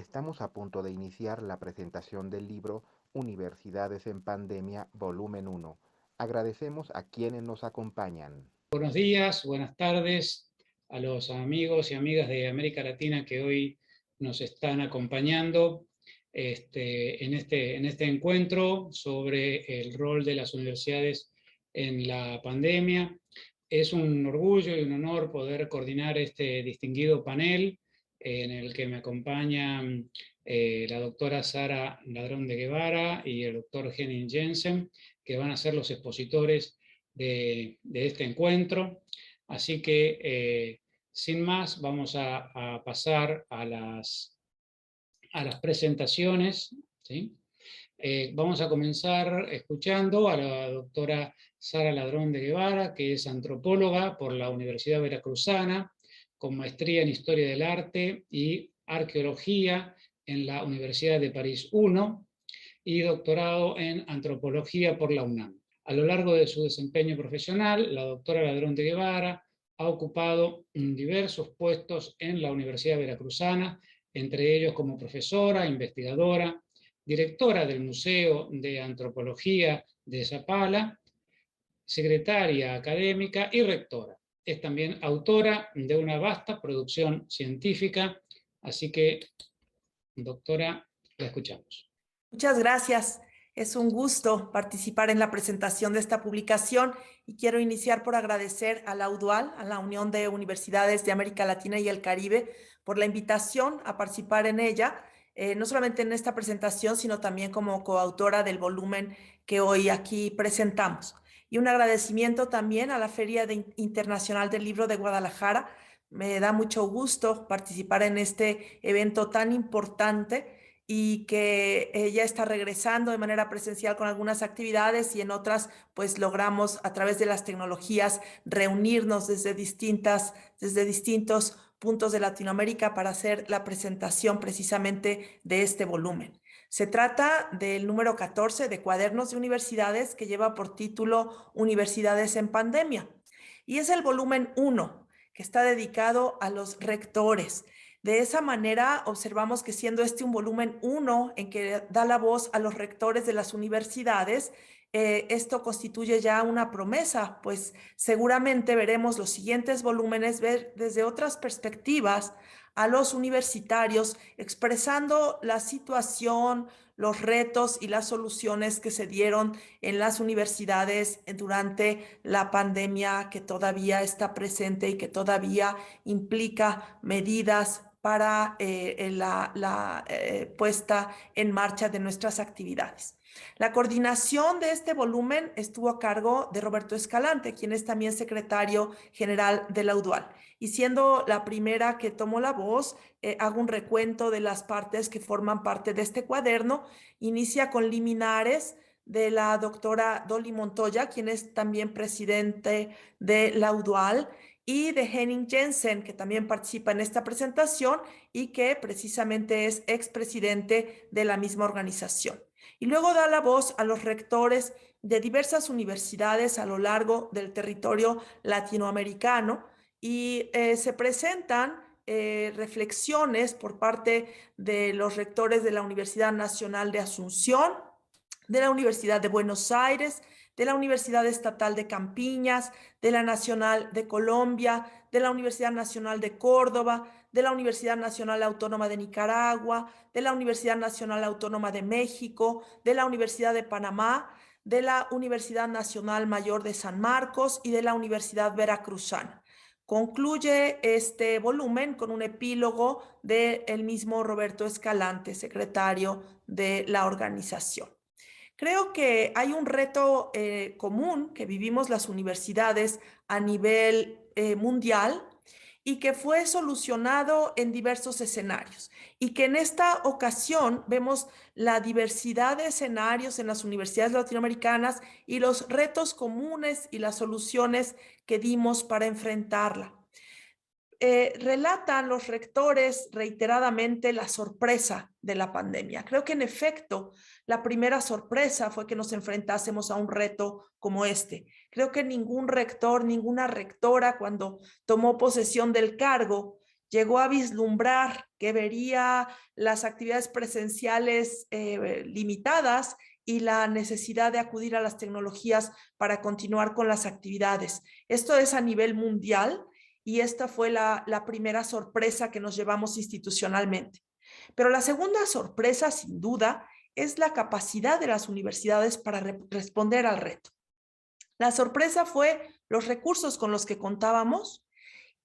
Estamos a punto de iniciar la presentación del libro Universidades en Pandemia, volumen 1. Agradecemos a quienes nos acompañan. Buenos días, buenas tardes a los amigos y amigas de América Latina que hoy nos están acompañando en este encuentro sobre el rol de las universidades en la pandemia. Es un orgullo y un honor poder coordinar este distinguido panel en el que me acompañan la doctora Sara Ladrón de Guevara y el doctor Henning Jensen, que van a ser los expositores de este encuentro. Así que, sin más, vamos a pasar a las presentaciones, ¿sí? Vamos a comenzar escuchando a la doctora Sara Ladrón de Guevara, que es antropóloga por la Universidad Veracruzana, con maestría en Historia del Arte y Arqueología en la Universidad de París I y doctorado en Antropología por la UNAM. A lo largo de su desempeño profesional, la doctora Ladrón de Guevara ha ocupado diversos puestos en la Universidad Veracruzana, entre ellos como profesora, investigadora, directora del Museo de Antropología de Zapala, secretaria académica y rectora. Es también autora de una vasta producción científica, así que, doctora, la escuchamos. Muchas gracias. Es un gusto participar en la presentación de esta publicación y quiero iniciar por agradecer a la UDUAL, a la Unión de Universidades de América Latina y el Caribe, por la invitación a participar en ella, no solamente en esta presentación, sino también como coautora del volumen que hoy aquí presentamos. Y un agradecimiento también a la Feria Internacional del Libro de Guadalajara. Me da mucho gusto participar en este evento tan importante y que ya está regresando de manera presencial con algunas actividades y en otras pues logramos a través de las tecnologías reunirnos desde distintos puntos de Latinoamérica para hacer la presentación precisamente de este volumen. Se trata del número 14 de Cuadernos de Universidades, que lleva por título Universidades en Pandemia, y es el volumen 1, que está dedicado a los rectores. De esa manera observamos que, siendo este un volumen 1 en que da la voz a los rectores de las universidades, esto constituye ya una promesa, pues seguramente veremos los siguientes volúmenes ver desde otras perspectivas a los universitarios expresando la situación, los retos y las soluciones que se dieron en las universidades durante la pandemia, que todavía está presente y que todavía implica medidas para la puesta en marcha de nuestras actividades. La coordinación de este volumen estuvo a cargo de Roberto Escalante, quien es también secretario general de la UDUAL. Y siendo la primera que tomó la voz, hago un recuento de las partes que forman parte de este cuaderno. Inicia con liminares de la doctora Dolly Montoya, quien es también presidente de la UDUAL, y de Henning Jensen, que también participa en esta presentación y que precisamente es expresidente de la misma organización. Y luego da la voz a los rectores de diversas universidades a lo largo del territorio latinoamericano y se presentan reflexiones por parte de los rectores de la Universidad Nacional de Asunción, de la Universidad de Buenos Aires, de la Universidad Estatal de Campiñas, de la Nacional de Colombia, de la Universidad Nacional de Córdoba, de la Universidad Nacional Autónoma de Nicaragua, de la Universidad Nacional Autónoma de México, de la Universidad de Panamá, de la Universidad Nacional Mayor de San Marcos y de la Universidad Veracruzana. Concluye este volumen con un epílogo del mismo Roberto Escalante, secretario de la organización. Creo que hay un reto común que vivimos las universidades a nivel mundial y que fue solucionado en diversos escenarios y que en esta ocasión vemos la diversidad de escenarios en las universidades latinoamericanas y los retos comunes y las soluciones que dimos para enfrentarla. Relatan los rectores reiteradamente la sorpresa de la pandemia. Creo que en efecto la primera sorpresa fue que nos enfrentásemos a un reto como este. Creo que ningún rector, ninguna rectora cuando tomó posesión del cargo llegó a vislumbrar que vería las actividades presenciales limitadas y la necesidad de acudir a las tecnologías para continuar con las actividades. Esto es a nivel mundial y esta fue la primera sorpresa que nos llevamos institucionalmente. Pero la segunda sorpresa, sin duda, es la capacidad de las universidades para responder al reto. La sorpresa fue los recursos con los que contábamos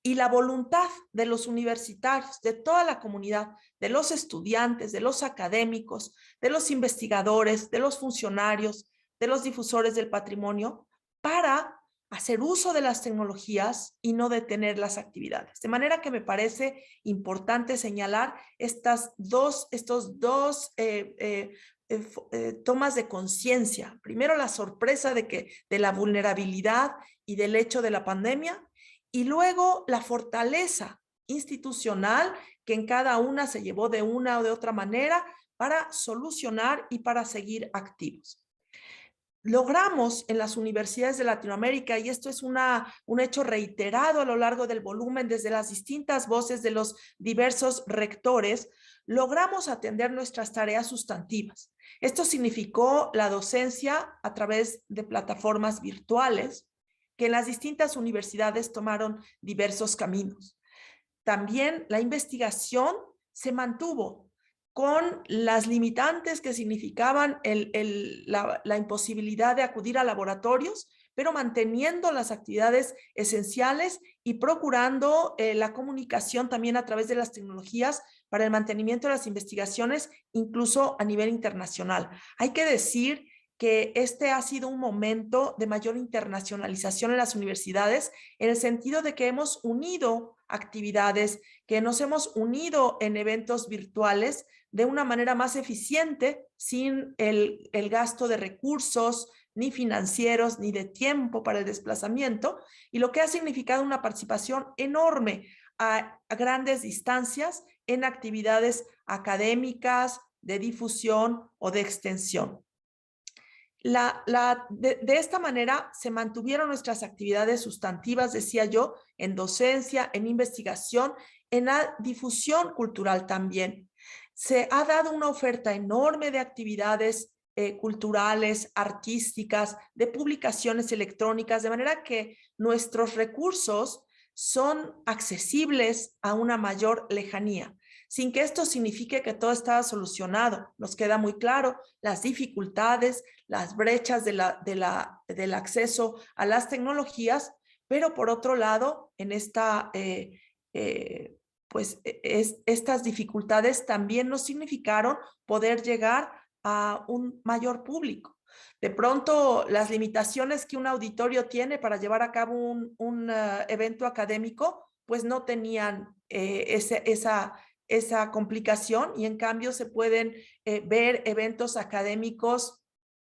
y la voluntad de los universitarios, de toda la comunidad, de los estudiantes, de los académicos, de los investigadores, de los funcionarios, de los difusores del patrimonio, para hacer uso de las tecnologías y no detener las actividades. De manera que me parece importante señalar estos dos tomas de conciencia. Primero, la sorpresa de la vulnerabilidad y del hecho de la pandemia, y luego la fortaleza institucional que en cada una se llevó de una o de otra manera para solucionar y para seguir activos. Logramos en las universidades de Latinoamérica, y esto es un hecho reiterado a lo largo del volumen desde las distintas voces de los diversos rectores, logramos atender nuestras tareas sustantivas. Esto significó la docencia a través de plataformas virtuales, que en las distintas universidades tomaron diversos caminos. También la investigación se mantuvo con las limitantes que significaban la imposibilidad de acudir a laboratorios, pero manteniendo las actividades esenciales y procurando la comunicación también a través de las tecnologías para el mantenimiento de las investigaciones, incluso a nivel internacional. Hay que decir que este ha sido un momento de mayor internacionalización en las universidades, en el sentido de que hemos unido actividades, que nos hemos unido en eventos virtuales de una manera más eficiente, sin el gasto de recursos, ni financieros, ni de tiempo para el desplazamiento, y lo que ha significado una participación enorme a grandes distancias en actividades académicas, de difusión o de extensión. De esta manera se mantuvieron nuestras actividades sustantivas, decía yo, en docencia, en investigación, en la difusión cultural también. Se ha dado una oferta enorme de actividades culturales, artísticas, de publicaciones electrónicas, de manera que nuestros recursos son accesibles a una mayor lejanía, sin que esto signifique que todo estaba solucionado. Nos queda muy claro las dificultades, las brechas del acceso a las tecnologías, pero por otro lado, en estas dificultades también nos significaron poder llegar a un mayor público. De pronto, las limitaciones que un auditorio tiene para llevar a cabo un evento académico, pues no tenían esa complicación, y en cambio se pueden ver eventos académicos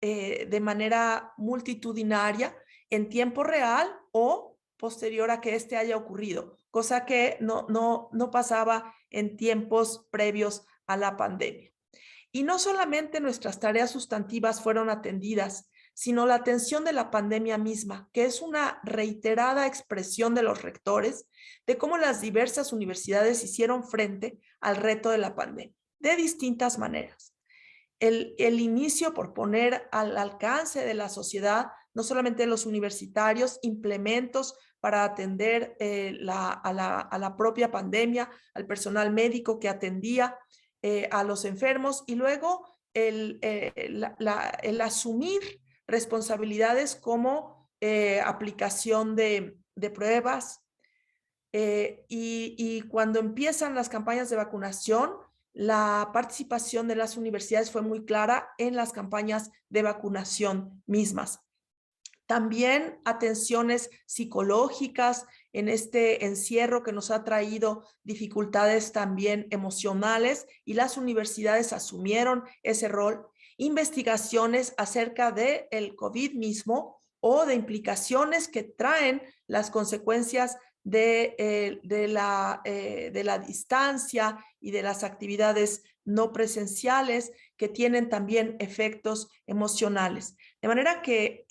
de manera multitudinaria en tiempo real o posterior a que este haya ocurrido, cosa que no pasaba en tiempos previos a la pandemia. Y no solamente nuestras tareas sustantivas fueron atendidas, sino la atención de la pandemia misma, que es una reiterada expresión de los rectores de cómo las diversas universidades hicieron frente al reto de la pandemia, de distintas maneras. El inicio por poner al alcance de la sociedad, no solamente de los universitarios, implementos para atender a la propia pandemia, al personal médico que atendía a los enfermos, y luego el asumir responsabilidades como aplicación de pruebas, y cuando empiezan las campañas de vacunación, la participación de las universidades fue muy clara en las campañas de vacunación mismas. También atenciones psicológicas en este encierro que nos ha traído dificultades también emocionales, y las universidades asumieron ese rol. Investigaciones acerca del COVID mismo, o de implicaciones que traen las consecuencias de la distancia y de las actividades no presenciales, que tienen también efectos emocionales. De manera que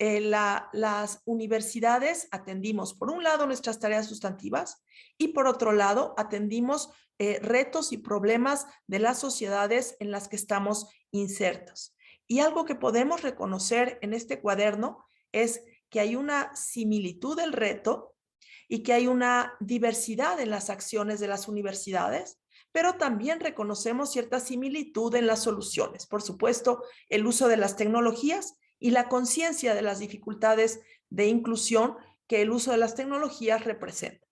las universidades atendimos, por un lado, nuestras tareas sustantivas y por otro lado, atendimos retos y problemas de las sociedades en las que estamos insertos. Y algo que podemos reconocer en este cuaderno es que hay una similitud del reto y que hay una diversidad en las acciones de las universidades, pero también reconocemos cierta similitud en las soluciones. Por supuesto, el uso de las tecnologías y la conciencia de las dificultades de inclusión que el uso de las tecnologías representa.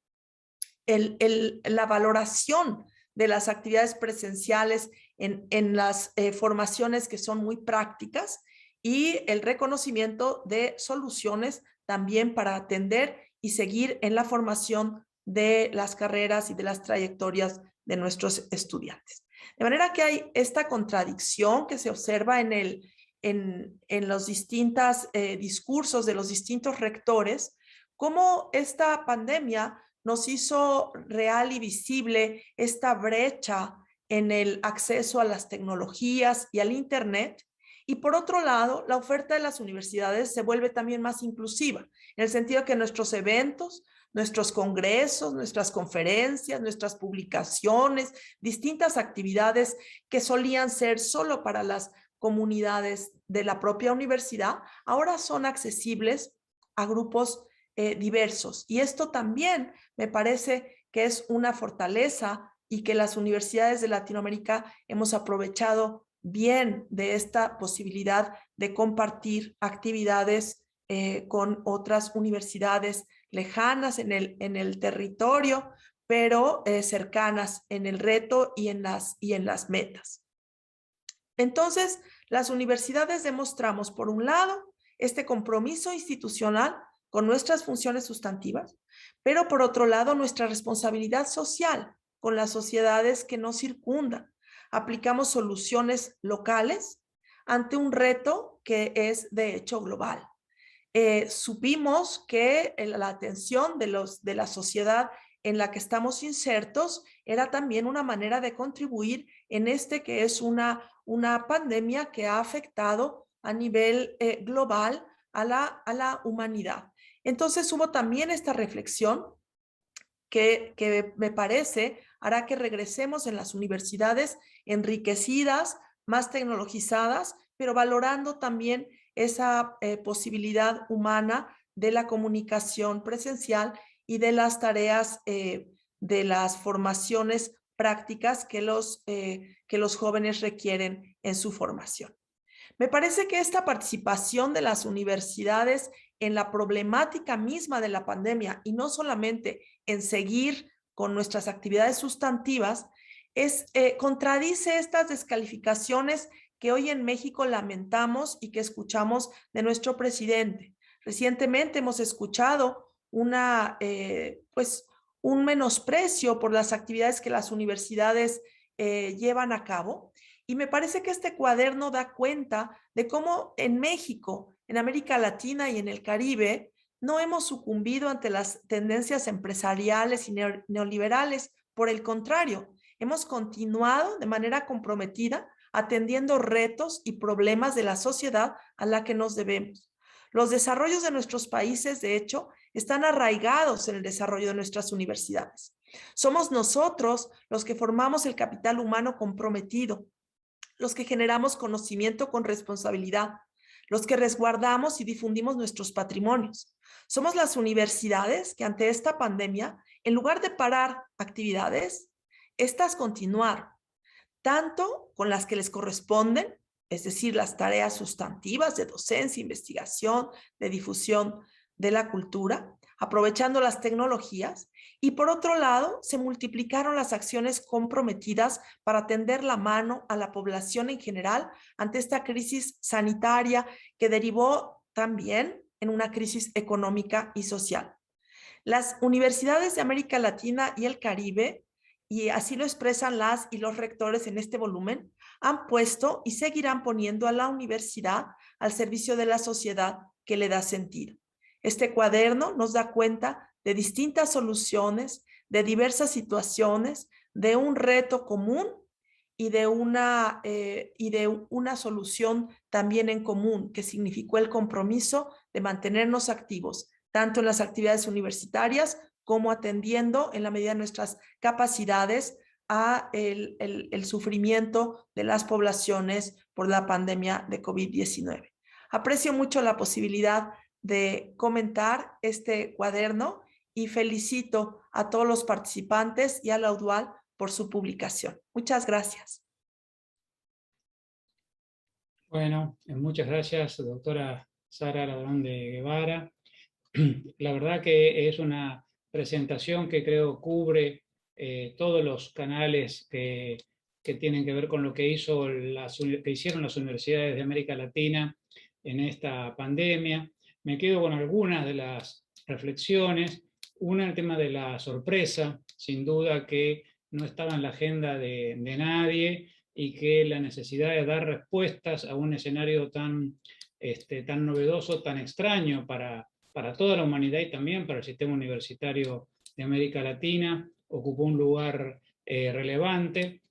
La valoración de las actividades presenciales en las formaciones que son muy prácticas y el reconocimiento de soluciones también para atender y seguir en la formación de las carreras y de las trayectorias de nuestros estudiantes. De manera que hay esta contradicción que se observa en los distintos discursos de los distintos rectores, cómo esta pandemia nos hizo real y visible esta brecha en el acceso a las tecnologías y al Internet. Y por otro lado, la oferta de las universidades se vuelve también más inclusiva, en el sentido de que nuestros eventos, nuestros congresos, nuestras conferencias, nuestras publicaciones, distintas actividades que solían ser solo para las comunidades de la propia universidad, ahora son accesibles a grupos diversos. Y esto también me parece que es una fortaleza y que las universidades de Latinoamérica hemos aprovechado bien de esta posibilidad de compartir actividades con otras universidades lejanas en el territorio, pero cercanas en el reto y en las metas. Entonces, las universidades demostramos, por un lado, este compromiso institucional con nuestras funciones sustantivas, pero por otro lado, nuestra responsabilidad social con las sociedades que nos circundan. Aplicamos soluciones locales ante un reto que es de hecho global. Supimos que la atención de la sociedad en la que estamos insertos era también una manera de contribuir en que es una pandemia que ha afectado a nivel global a la humanidad. Entonces hubo también esta reflexión que me parece hará que regresemos en las universidades enriquecidas, más tecnologizadas, pero valorando también esa posibilidad humana de la comunicación presencial y de las tareas de las formaciones prácticas que los jóvenes requieren en su formación. Me parece que esta participación de las universidades en la problemática misma de la pandemia y no solamente en seguir con nuestras actividades sustantivas, contradice estas descalificaciones que hoy en México lamentamos y que escuchamos de nuestro presidente. Recientemente hemos escuchado un menosprecio por las actividades que las universidades llevan a cabo. Y me parece que este cuaderno da cuenta de cómo en México, en América Latina y en el Caribe, no hemos sucumbido ante las tendencias empresariales y neoliberales. Por el contrario, hemos continuado de manera comprometida atendiendo retos y problemas de la sociedad a la que nos debemos. Los desarrollos de nuestros países, de hecho, están arraigados en el desarrollo de nuestras universidades. Somos nosotros los que formamos el capital humano comprometido, los que generamos conocimiento con responsabilidad, los que resguardamos y difundimos nuestros patrimonios. Somos las universidades que ante esta pandemia, en lugar de parar actividades, estas continuaron, tanto con las que les corresponden, es decir, las tareas sustantivas de docencia, investigación, de difusión de la cultura, aprovechando las tecnologías, y por otro lado, se multiplicaron las acciones comprometidas para tender la mano a la población en general ante esta crisis sanitaria que derivó también en una crisis económica y social. Las universidades de América Latina y el Caribe, y así lo expresan las y los rectores en este volumen, han puesto y seguirán poniendo a la universidad al servicio de la sociedad que le da sentido. Este cuaderno nos da cuenta de distintas soluciones, de diversas situaciones, de un reto común y de una solución también en común, que significó el compromiso de mantenernos activos, tanto en las actividades universitarias como atendiendo en la medida de nuestras capacidades a el sufrimiento de las poblaciones por la pandemia de COVID-19. Aprecio mucho la posibilidad de comentar este cuaderno y felicito a todos los participantes y a la UDUAL por su publicación. Muchas gracias. Bueno, muchas gracias, doctora Sara Ladrón de Guevara. La verdad que es una presentación que creo cubre todos los canales que tienen que ver con lo que hicieron las universidades de América Latina en esta pandemia. Me quedo con algunas de las reflexiones. Una, el tema de la sorpresa, sin duda que no estaba en la agenda de nadie, y que la necesidad de dar respuestas a un escenario tan novedoso, tan extraño para toda la humanidad y también para el sistema universitario de América Latina, ocupó un lugar relevante.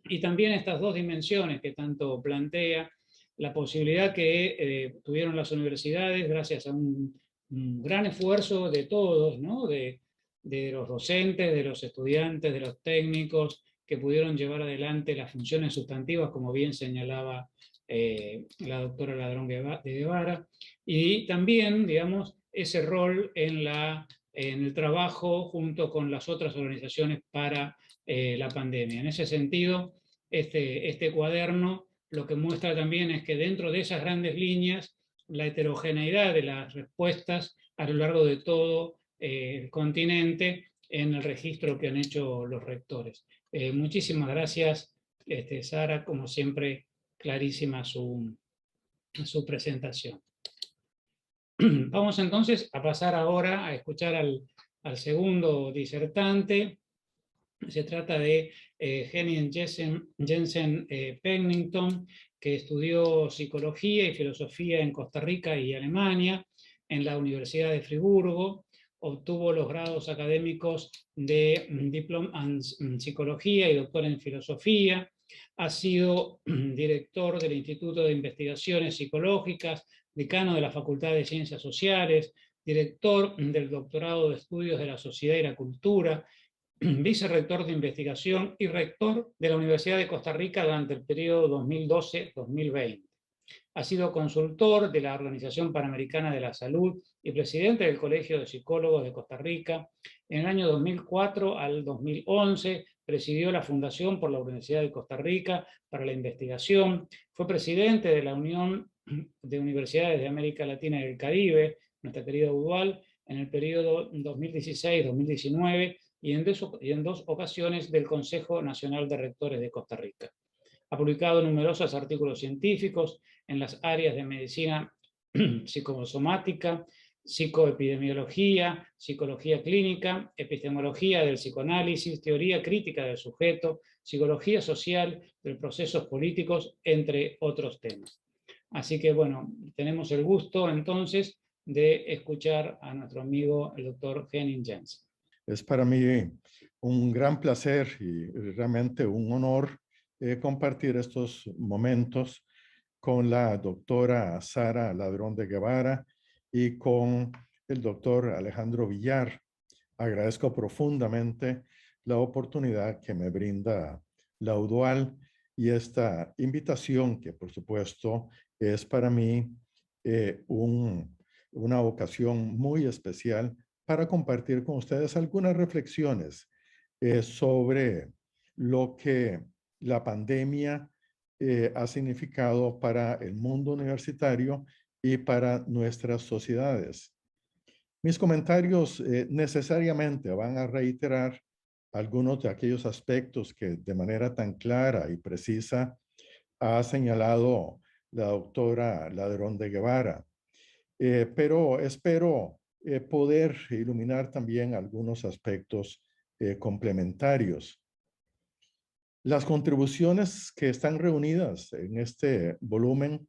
Y también estas dos dimensiones que tanto plantea, la posibilidad que tuvieron las universidades gracias a un gran esfuerzo de todos, ¿no? de los docentes, de los estudiantes, de los técnicos, que pudieron llevar adelante las funciones sustantivas, como bien señalaba la doctora Ladrón de Guevara, y también, digamos, ese rol en el trabajo junto con las otras organizaciones para la pandemia. En ese sentido, este cuaderno lo que muestra también es que dentro de esas grandes líneas, la heterogeneidad de las respuestas a lo largo de todo el continente en el registro que han hecho los rectores. Muchísimas gracias, Sara, como siempre, clarísima su presentación. Vamos entonces a pasar ahora a escuchar al segundo disertante. Se trata de Henning Jensen Pennington, que estudió psicología y filosofía en Costa Rica y Alemania, en la Universidad de Friburgo. Obtuvo los grados académicos de diploma en psicología y doctor en filosofía. Ha sido director del Instituto de Investigaciones Psicológicas, decano de la Facultad de Ciencias Sociales, director del Doctorado de Estudios de la Sociedad y la Cultura, vicerrector de investigación y rector de la Universidad de Costa Rica durante el periodo 2012-2020. Ha sido consultor de la Organización Panamericana de la Salud y presidente del Colegio de Psicólogos de Costa Rica. En el año 2004 al 2011 presidió la Fundación por la Universidad de Costa Rica para la Investigación. Fue presidente de la Unión de Universidades de América Latina y el Caribe, nuestra querida UDUAL, en el periodo 2016-2019 y en dos ocasiones del Consejo Nacional de Rectores de Costa Rica. Ha publicado numerosos artículos científicos en las áreas de medicina psicosomática, psicoepidemiología, psicología clínica, epistemología del psicoanálisis, teoría crítica del sujeto, psicología social de procesos políticos, entre otros temas. Así que, bueno, tenemos el gusto entonces de escuchar a nuestro amigo el doctor Henning Jensen. Es para mí un gran placer y realmente un honor compartir estos momentos con la doctora Sara Ladrón de Guevara y con el doctor Alejandro Villar. Agradezco profundamente la oportunidad que me brinda la UDUAL y esta invitación que, por supuesto, es para mí una ocasión muy especial para compartir con ustedes algunas reflexiones sobre lo que la pandemia ha significado para el mundo universitario y para nuestras sociedades. Mis comentarios necesariamente van a reiterar algunos de aquellos aspectos que de manera tan clara y precisa ha señalado la doctora Ladrón de Guevara. Pero espero poder iluminar también algunos aspectos complementarios. Las contribuciones que están reunidas en este volumen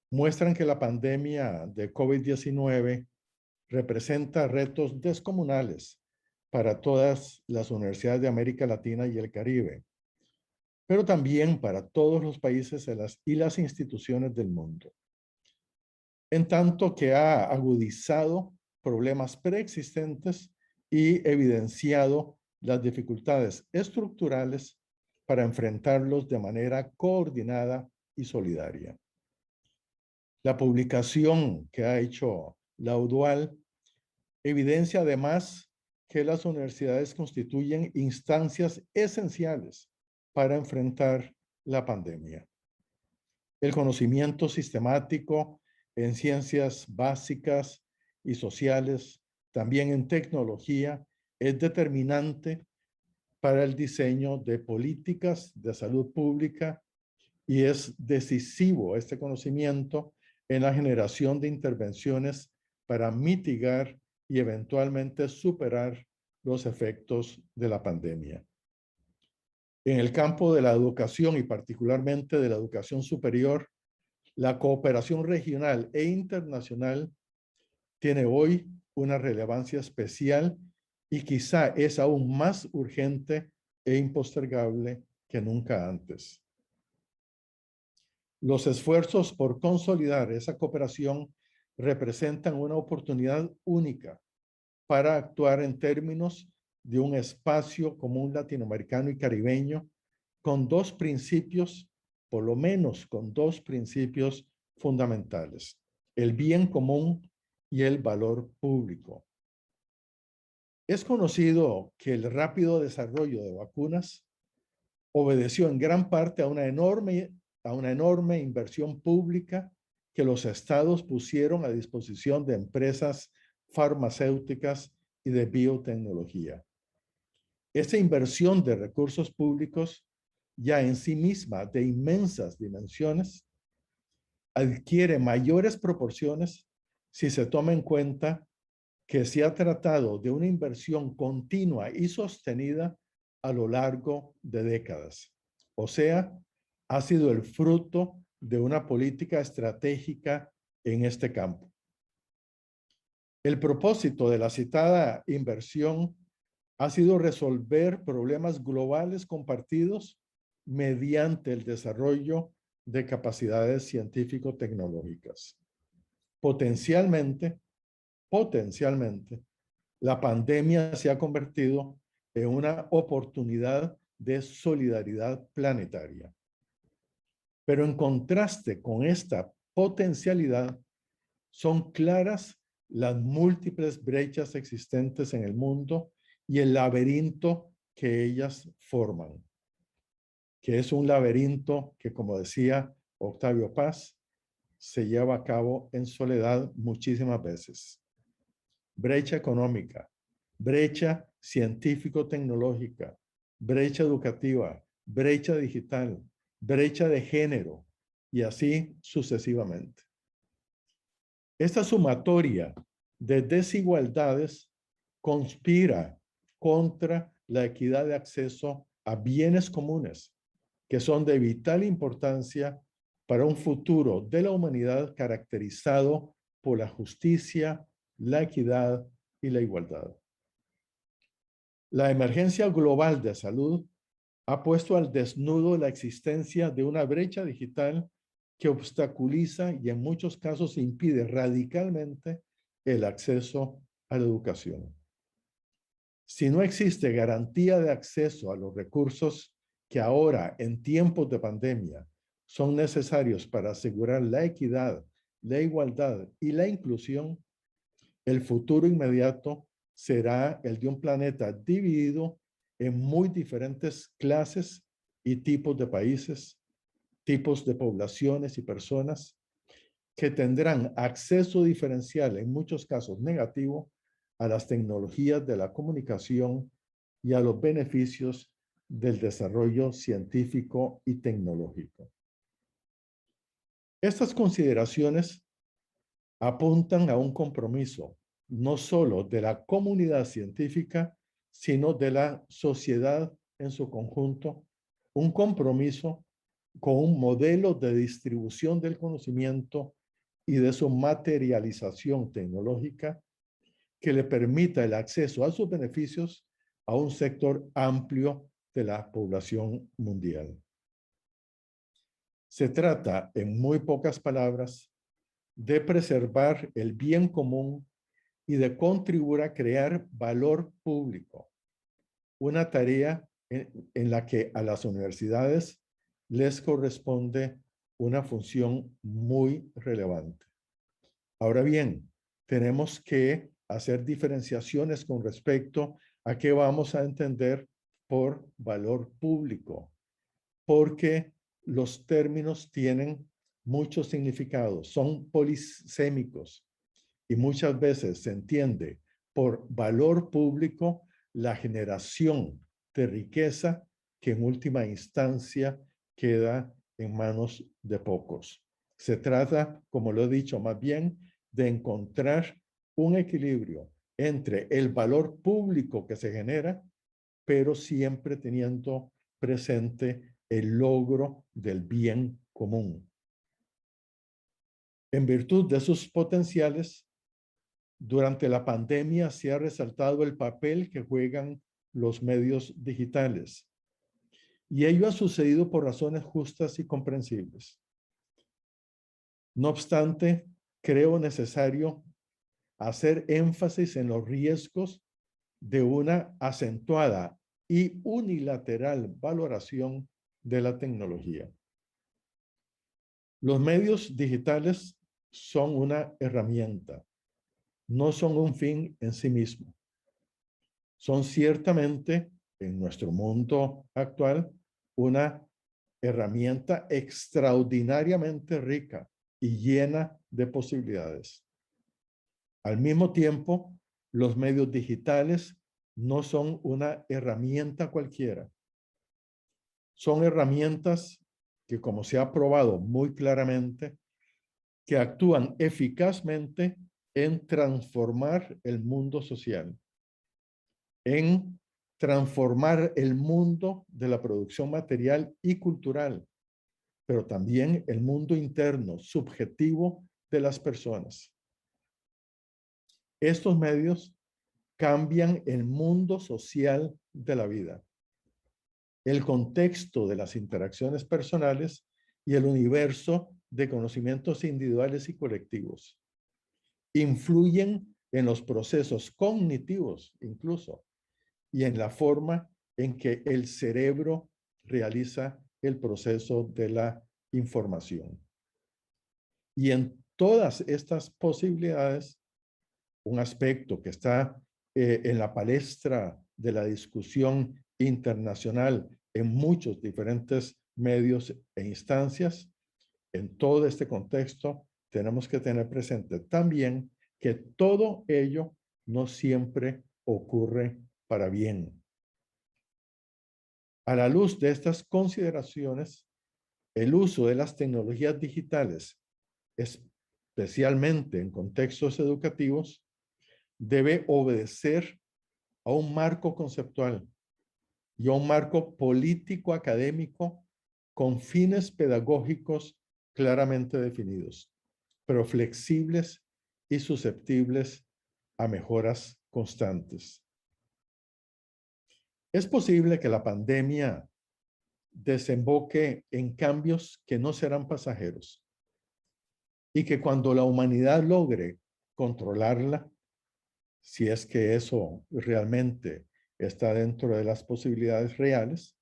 muestran que la pandemia de COVID-19 representa retos descomunales para todas las universidades de América Latina y el Caribe, pero también para todos los países y las instituciones del mundo, en tanto que ha agudizado problemas preexistentes y evidenciado las dificultades estructurales para enfrentarlos de manera coordinada y solidaria. La publicación que ha hecho la UDUAL evidencia además que las universidades constituyen instancias esenciales para enfrentar la pandemia. El conocimiento sistemático en ciencias básicas y sociales, también en tecnología, es determinante para el diseño de políticas de salud pública y es decisivo este conocimiento en la generación de intervenciones para mitigar y eventualmente superar los efectos de la pandemia. En el campo de la educación y particularmente de la educación superior, la cooperación regional e internacional tiene hoy una relevancia especial y quizá es aún más urgente e impostergable que nunca antes. Los esfuerzos por consolidar esa cooperación representan una oportunidad única para actuar en términos de un espacio común latinoamericano y caribeño con dos principios, por lo menos con dos principios fundamentales: el bien común y el valor público. Es conocido que el rápido desarrollo de vacunas obedeció en gran parte a una enorme inversión pública que los estados pusieron a disposición de empresas farmacéuticas y de biotecnología. Esta inversión de recursos públicos, ya en sí misma de inmensas dimensiones, adquiere mayores proporciones si se toma en cuenta que se ha tratado de una inversión continua y sostenida a lo largo de décadas. O sea, ha sido el fruto de una política estratégica en este campo. El propósito de la citada inversión ha sido resolver problemas globales compartidos mediante el desarrollo de capacidades científico-tecnológicas. Potencialmente, la pandemia se ha convertido en una oportunidad de solidaridad planetaria. Pero en contraste con esta potencialidad, son claras las múltiples brechas existentes en el mundo y el laberinto que ellas forman, que es un laberinto que, como decía Octavio Paz, se lleva a cabo en soledad muchísimas veces. Brecha económica, brecha científico-tecnológica, brecha educativa, brecha digital, brecha de género y así sucesivamente. Esta sumatoria de desigualdades conspira contra la equidad de acceso a bienes comunes que son de vital importancia para un futuro de la humanidad caracterizado por la justicia, la equidad y la igualdad. La emergencia global de salud ha puesto al desnudo la existencia de una brecha digital que obstaculiza y en muchos casos impide radicalmente el acceso a la educación. Si no existe garantía de acceso a los recursos que ahora, en tiempos de pandemia, son necesarios para asegurar la equidad, la igualdad y la inclusión, el futuro inmediato será el de un planeta dividido en muy diferentes clases y tipos de países, tipos de poblaciones y personas que tendrán acceso diferencial, en muchos casos negativo, a las tecnologías de la comunicación y a los beneficios del desarrollo científico y tecnológico. Estas consideraciones apuntan a un compromiso, no solo de la comunidad científica, sino de la sociedad en su conjunto, un compromiso con un modelo de distribución del conocimiento y de su materialización tecnológica que le permita el acceso a sus beneficios a un sector amplio de la población mundial. Se trata, en muy pocas palabras, de preservar el bien común y de contribuir a crear valor público, una tarea en la que a las universidades les corresponde una función muy relevante. Ahora bien, tenemos que hacer diferenciaciones con respecto a qué vamos a entender por valor público, porque los términos tienen muchos significados, son polisémicos y muchas veces se entiende por valor público la generación de riqueza que en última instancia queda en manos de pocos. Se trata, como lo he dicho, más bien de encontrar un equilibrio entre el valor público que se genera, pero siempre teniendo presente el logro del bien común. En virtud de sus potenciales, durante la pandemia se ha resaltado el papel que juegan los medios digitales. Y ello ha sucedido por razones justas y comprensibles. No obstante, creo necesario hacer énfasis en los riesgos de una acentuada y unilateral valoración de la tecnología. Los medios digitales son una herramienta, no son un fin en sí mismo. Son ciertamente, en nuestro mundo actual, una herramienta extraordinariamente rica y llena de posibilidades. Al mismo tiempo, los medios digitales no son una herramienta cualquiera. Son herramientas que, como se ha probado muy claramente, que actúan eficazmente en transformar el mundo social, en transformar el mundo de la producción material y cultural, pero también el mundo interno, subjetivo de las personas. Estos medios cambian el mundo social de la vida, el contexto de las interacciones personales y el universo de conocimientos individuales y colectivos. Influyen en los procesos cognitivos incluso y en la forma en que el cerebro realiza el proceso de la información. Y en todas estas posibilidades, un aspecto que está en la palestra de la discusión internacional en muchos diferentes medios e instancias, en todo este contexto tenemos que tener presente también que todo ello no siempre ocurre para bien. A la luz de estas consideraciones, el uso de las tecnologías digitales, especialmente en contextos educativos, debe obedecer a un marco conceptual y a un marco político académico con fines pedagógicos claramente definidos, pero flexibles y susceptibles a mejoras constantes. Es posible que la pandemia desemboque en cambios que no serán pasajeros y que cuando la humanidad logre controlarla, si es que eso realmente está dentro de las posibilidades reales,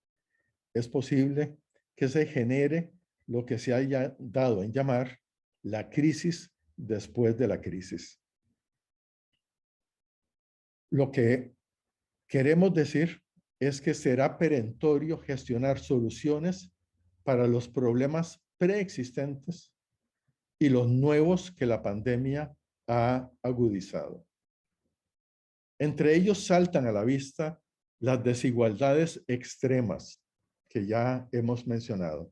es posible que se genere lo que se haya dado en llamar la crisis después de la crisis. Lo que queremos decir es que será perentorio gestionar soluciones para los problemas preexistentes y los nuevos que la pandemia ha agudizado. Entre ellos saltan a la vista las desigualdades extremas que ya hemos mencionado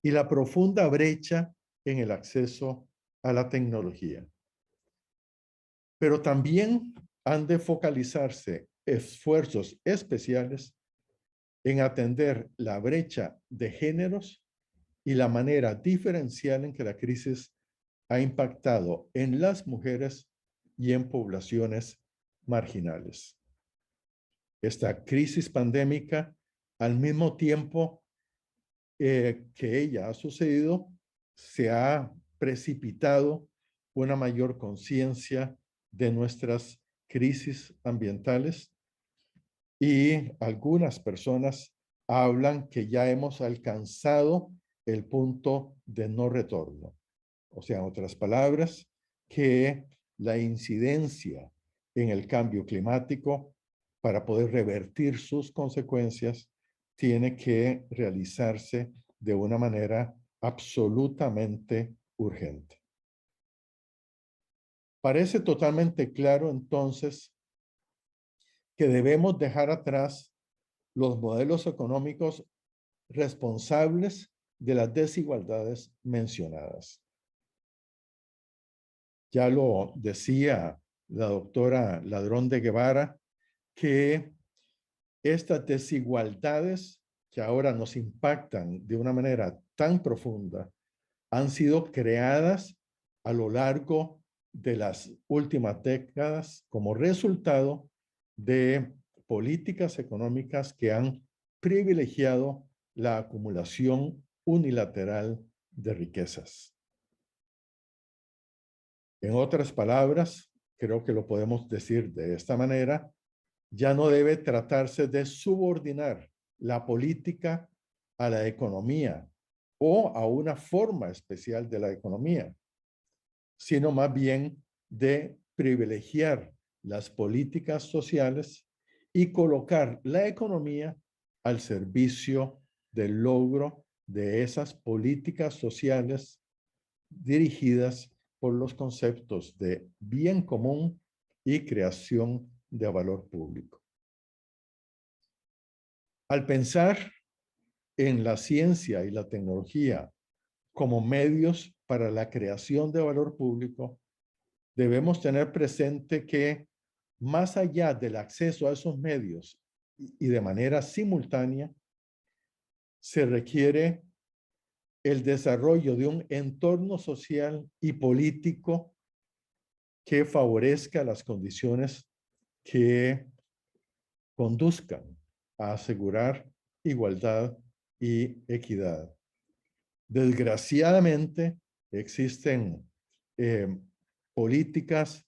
y la profunda brecha en el acceso a la tecnología. Pero también han de focalizarse esfuerzos especiales en atender la brecha de géneros y la manera diferencial en que la crisis ha impactado en las mujeres y en poblaciones marginales. Esta crisis pandémica, al mismo tiempo que ella ha sucedido, se ha precipitado una mayor conciencia de nuestras crisis ambientales y algunas personas hablan que ya hemos alcanzado el punto de no retorno. O sea, en otras palabras, que la incidencia en el cambio climático, para poder revertir sus consecuencias, tiene que realizarse de una manera absolutamente urgente. Parece totalmente claro entonces que debemos dejar atrás los modelos económicos responsables de las desigualdades mencionadas. Ya lo decía la doctora Ladrón de Guevara, que estas desigualdades que ahora nos impactan de una manera tan profunda han sido creadas a lo largo de las últimas décadas como resultado de políticas económicas que han privilegiado la acumulación unilateral de riquezas. En otras palabras, creo que lo podemos decir de esta manera, ya no debe tratarse de subordinar la política a la economía o a una forma especial de la economía, sino más bien de privilegiar las políticas sociales y colocar la economía al servicio del logro de esas políticas sociales dirigidas por los conceptos de bien común y creación de valor público. Al pensar en la ciencia y la tecnología como medios para la creación de valor público, debemos tener presente que más allá del acceso a esos medios y de manera simultánea, se requiere el desarrollo de un entorno social y político que favorezca las condiciones que conduzcan a asegurar igualdad y equidad. Desgraciadamente, existen políticas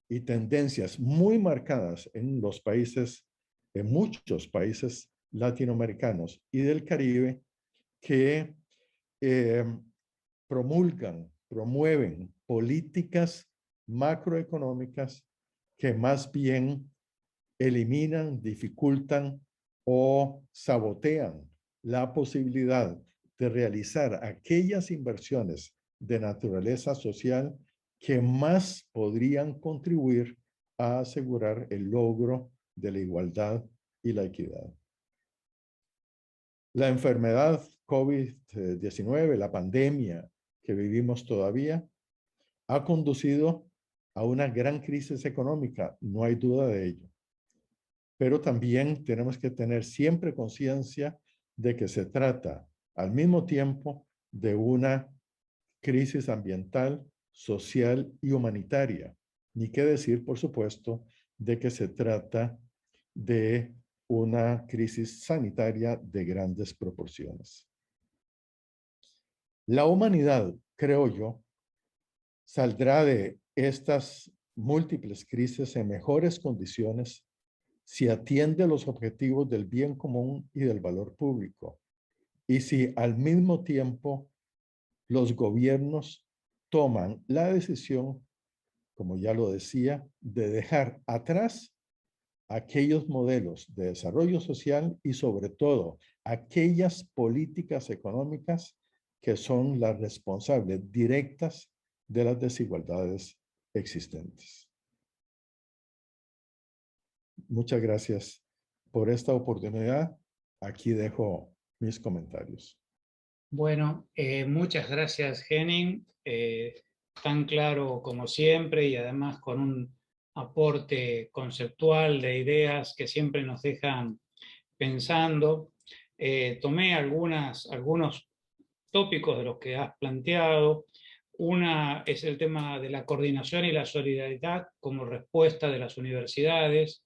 y tendencias muy marcadas en los países, en muchos países latinoamericanos y del Caribe, que promueven políticas macroeconómicas que más bien eliminan, dificultan o sabotean la posibilidad de realizar aquellas inversiones de naturaleza social que más podrían contribuir a asegurar el logro de la igualdad y la equidad. La enfermedad COVID-19, la pandemia que vivimos todavía, ha conducido a una gran crisis económica, no hay duda de ello. Pero también tenemos que tener siempre conciencia de que se trata al mismo tiempo de una crisis ambiental, social y humanitaria. Ni qué decir, por supuesto, de que se trata de una crisis sanitaria de grandes proporciones. La humanidad, creo yo, saldrá de estas múltiples crisis en mejores condiciones si atiende a los objetivos del bien común y del valor público, y si al mismo tiempo los gobiernos toman la decisión, como ya lo decía, de dejar atrás aquellos modelos de desarrollo social y sobre todo aquellas políticas económicas que son las responsables directas de las desigualdades existentes. Muchas gracias por esta oportunidad. Aquí dejo mis comentarios. Bueno, muchas gracias, Henning. Tan claro como siempre y además con un aporte conceptual de ideas que siempre nos dejan pensando. Tomé algunos tópicos de los que has planteado. Una es el tema de la coordinación y la solidaridad como respuesta de las universidades,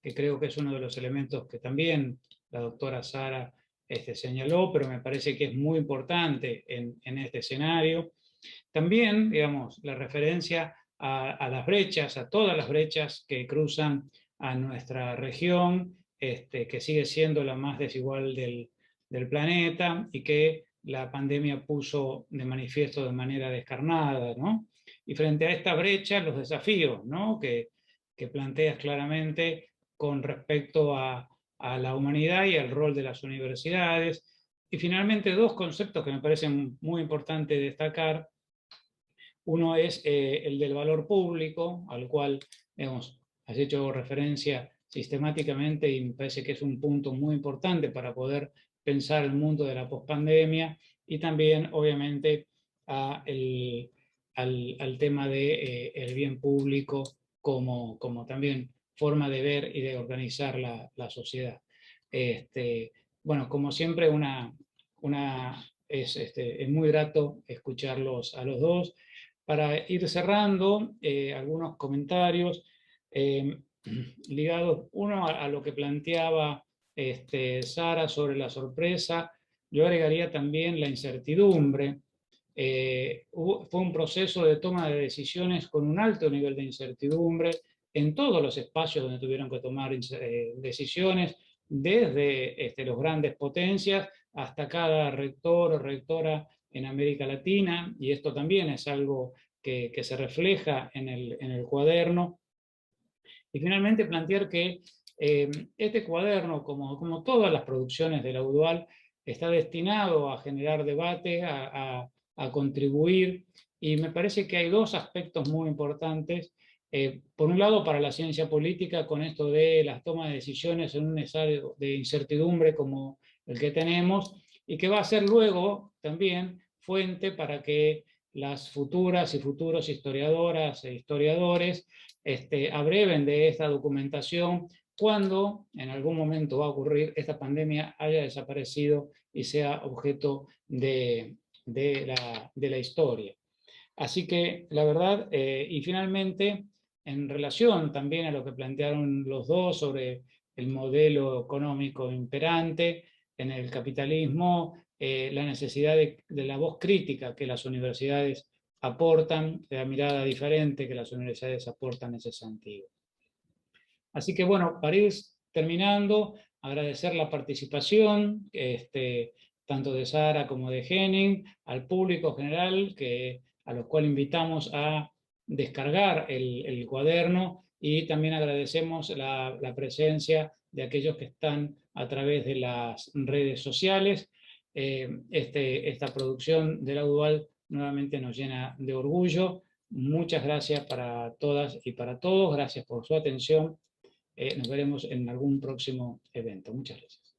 que creo que es uno de los elementos que también la doctora Sara señaló, pero me parece que es muy importante en este escenario. También, digamos, la referencia a las brechas, a todas las brechas que cruzan a nuestra región, que sigue siendo la más desigual del planeta y que la pandemia puso de manifiesto de manera descarnada, ¿no? Y frente a esta brecha, los desafíos, ¿no? que planteas claramente con respecto a la humanidad y al rol de las universidades. Y finalmente, dos conceptos que me parecen muy importantes destacar. Uno es el del valor público, al cual digamos, has hecho referencia sistemáticamente y me parece que es un punto muy importante para poder pensar el mundo de la pospandemia, y también, obviamente, al tema de, el bien público como también forma de ver y de organizar la sociedad. Bueno, como siempre, es muy grato escucharlos a los dos. Para ir cerrando, algunos comentarios ligados, uno a lo que planteaba Sara sobre la sorpresa. Yo agregaría también la incertidumbre. Fue un proceso de toma de decisiones con un alto nivel de incertidumbre en todos los espacios donde tuvieron que tomar decisiones, desde los grandes potencias hasta cada rector o rectora en América Latina, y esto también es algo que se refleja en el cuaderno. Y finalmente plantear que este cuaderno, como todas las producciones de la UDUAL, está destinado a generar debate, a contribuir, y me parece que hay dos aspectos muy importantes. Por un lado, para la ciencia política, con esto de las tomas de decisiones en un estado de incertidumbre como el que tenemos, y que va a ser luego también fuente para que las futuras y futuros historiadoras e historiadores abreven de esta documentación cuando en algún momento va a ocurrir esta pandemia, haya desaparecido y sea objeto de la historia. Así que la verdad, y finalmente, en relación también a lo que plantearon los dos sobre el modelo económico imperante en el capitalismo, la necesidad de la voz crítica que las universidades aportan, de la mirada diferente que las universidades aportan en ese sentido. Así que bueno, para ir terminando, agradecer la participación, tanto de Sara como de Henning, al público general, a los cuales invitamos a descargar el cuaderno, y también agradecemos la presencia de aquellos que están a través de las redes sociales. Esta producción de la UDUAL nuevamente nos llena de orgullo. Muchas gracias para todas y para todos. Gracias por su atención. Nos veremos en algún próximo evento. Muchas gracias.